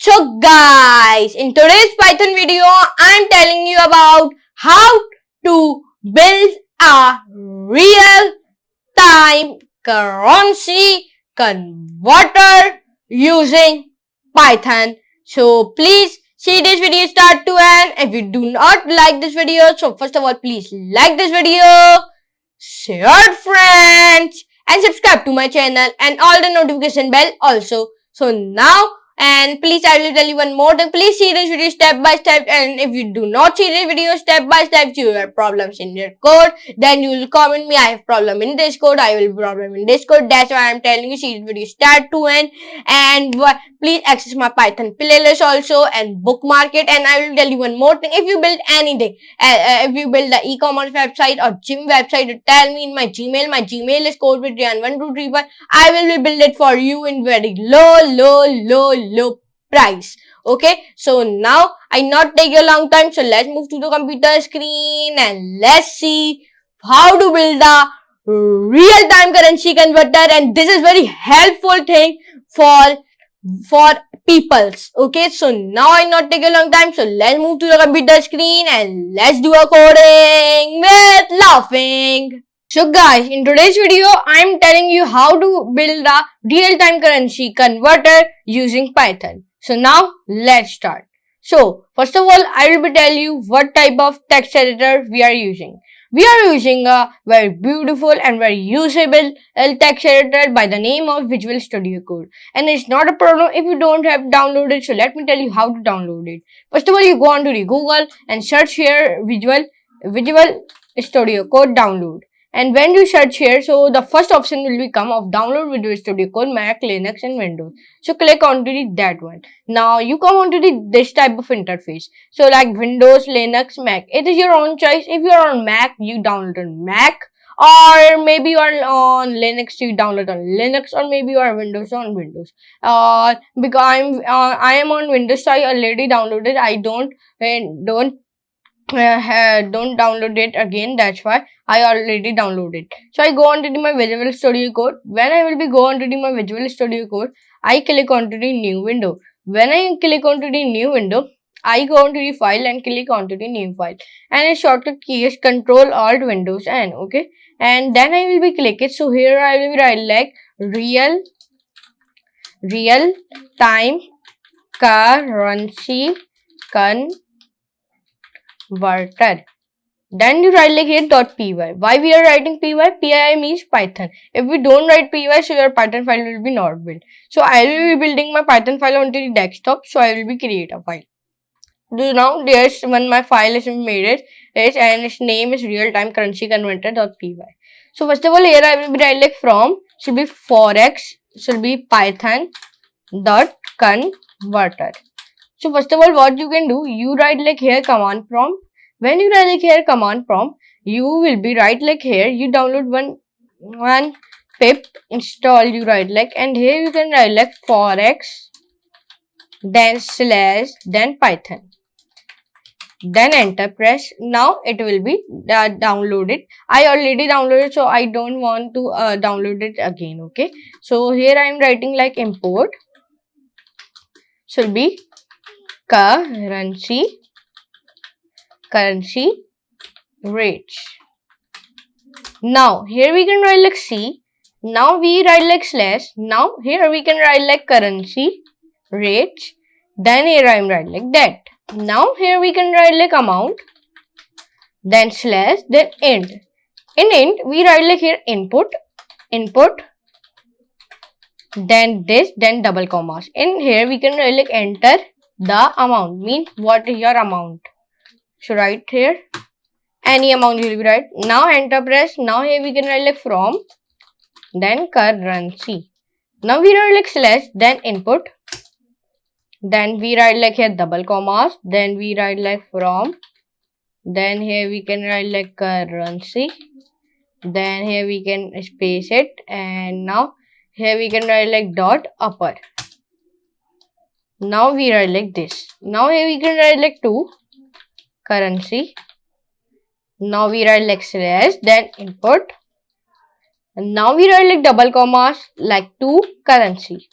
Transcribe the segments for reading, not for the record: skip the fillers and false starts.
So guys, in today's Python video, I'm telling you about how to build a real-time currency converter using Python. So please see this video start to end. If you do not like this video, so first of all, please like this video, share it friends, and subscribe to my channel and all the notification bell also. So now, and please I will tell you one more thing, please see this video step by step, and if you do not see this video step by step, you have problems in your code, then you will comment me, I have problem in this code, I will problem in this code. That's why I am telling you, see this video start to end, and please access my Python playlist also and bookmark it. And I will tell you one more thing, if you build anything, if you build the e-commerce website or gym website, tell me in my Gmail is code with 1235. I will build it for you in very low price. Okay, so now I not take a long time, so let's move to the computer screen and let's see how to build the real-time currency converter. And this is very helpful thing for peoples. Okay, so now I not take a long time, so let's move to the computer screen and let's do a coding with laughing. So guys, in today's video, I am telling you how to build a real-time currency converter using Python. So now let's start. So first of all, I will be telling you what type of text editor we are using. We are using a very beautiful and very usable text editor by the name of Visual Studio Code. And it's not a problem if you don't have downloaded. So let me tell you how to download it. First of all, you go on to the Google and search here Visual Studio Code download. And when you search here, so the first option will become of download Visual Studio Code, Mac, Linux and Windows. So click onto that one. Now you come onto this type of interface. So like Windows, Linux, Mac. It is your own choice. If you are on Mac, you download on Mac. Or maybe you are on Linux, you download on Linux. Or maybe you are Windows on Windows. Because I am on Windows, so I already downloaded. I don't download it again, that's why I already downloaded. So I go on to my Visual Studio Code. When I will be go on to my Visual Studio Code, I click onto the new window. When I click onto the new window, I go onto the file and click onto the new file. And a shortcut key is Control Alt Windows N. Okay, and then I will be click it. So here I will be write like real time currency converter. Then you write like here .py. Why we are writing py? Py means Python. If we don't write py, so your Python file will be not built. So I will be building my Python file onto the desktop. So I will be create a file. So now there's when my file is made and its name is real-time currency converter.py. So first of all, here I will be write like from should be forex should be Python dot converter. So first of all, what you can do, you write like here command prompt. When you write like here command prompt, you will be write like here, you download one pip install, you write like, and here you can write like forex, then slash, then Python. Then enter press. Now it will be downloaded. I already downloaded, so I don't want to download it again. Okay, so here I am writing like import should be currency rates. Now here we can write like C. Now we write like slash. Now here we can write like currency rates. Then here I am write like that. Now here we can write like amount. Then slash. Then int. In int we write like here input. Then this. Then double commas. In here we can write like enter the amount. Means what is your amount. So write here any amount you will write. Now enter press. Now here we can write like from, then currency. Now we write like slash, then input. Then we write like here double commas. Then we write like from. Then here we can write like currency. Then here we can space it. And now here we can write like dot upper. Now we write like this. Now here we can write like to currency. Now we write like slash, then input. And now we write like double commas like to currency.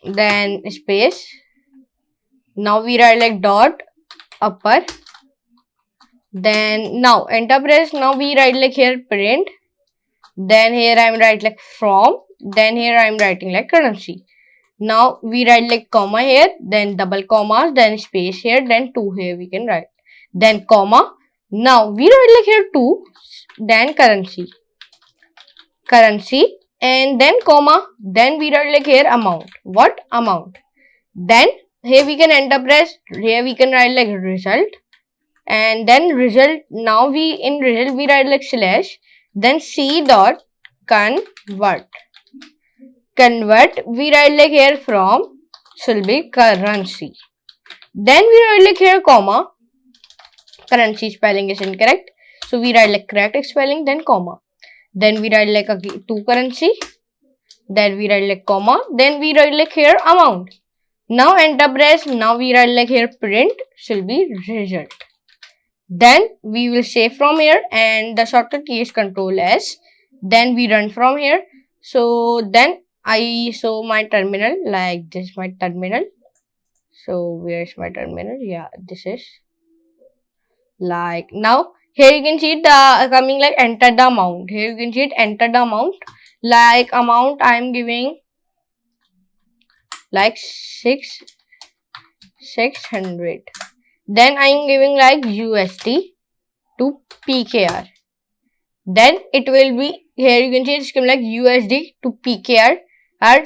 then space. Now we write like dot upper. Then now enter press. Now we write like here print. Then here I am write like from. Then here I am writing like currency. Now we write like comma here, then double commas, then space here, then 2 here we can write. Then comma. Now we write like here 2, then currency. Currency, and then comma. Then we write like here amount. What? Amount. Then here we can enter press. Here we can write like result. And then result. Now we in result we write like slash. Then c dot convert. Convert, we write like here from should be currency. Then we write like here comma. Currency spelling is incorrect, so we write like correct spelling, then comma. Then we write like to currency. Then we write like comma. Then we write like here amount. Now enter press. Now we write like here print should be result. Then we will save from here, and the shortcut key is Control S. Then we run from here. So then I show my terminal like this. My terminal. So where's my terminal? Yeah, this is like now. Here you can see the coming like enter the amount. Here you can see it enter the amount. Like amount I am giving like 600. Then I am giving like USD to PKR. Then it will be here you can see it's like USD to PKR.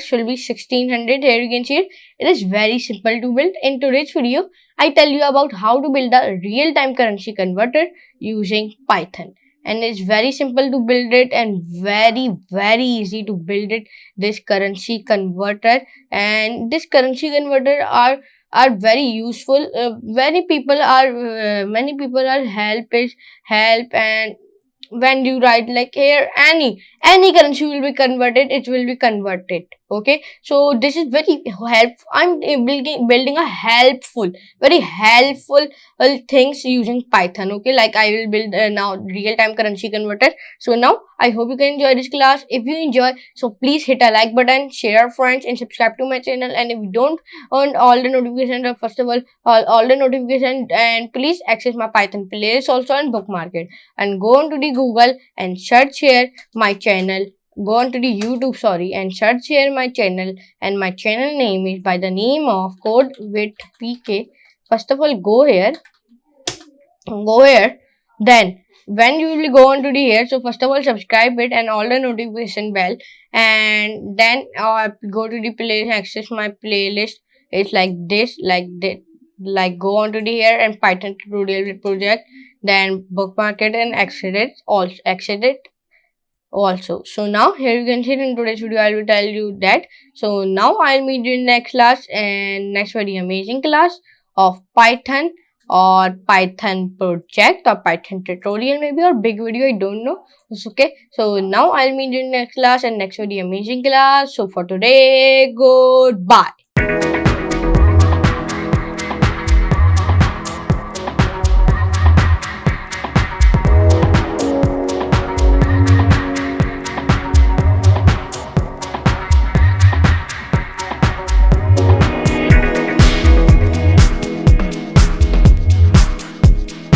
Should be 1600. Here you can see it. It is very simple to build. In today's video, I tell you about how to build a real-time currency converter using Python. And it's very simple to build it and very easy to build it. This currency converter, and this currency converter are very useful. Many people are help, and when you write like here any currency will be converted, it will be converted. Okay, so this is very helpful. I'm building a very helpful things using Python. Okay, like I will build now real-time currency converter. So now I hope you can enjoy this class. If you enjoy, so please hit a like button, share friends, and subscribe to my channel. And if you don't earn all the notifications, first of all the notifications, and please access my Python playlist also and bookmark it, and go on to the Google and search here my channel. Go on to the YouTube, and search here my channel, and my channel name is by the name of Code with PK. First of all, go here. Then when you will go on to the here, so first of all subscribe it and all the notification bell, and then go to the playlist, access my playlist. It's like this, like go on to the here and Python tutorial project, then bookmark it and exit it also. So now here you can see in today's video I will tell you that. So now I'll meet you in next class, and next very amazing class of Python or Python project or Python tutorial maybe, or big video, I don't know. It's okay. So now I'll meet you in next class and next very amazing class. So for today, goodbye.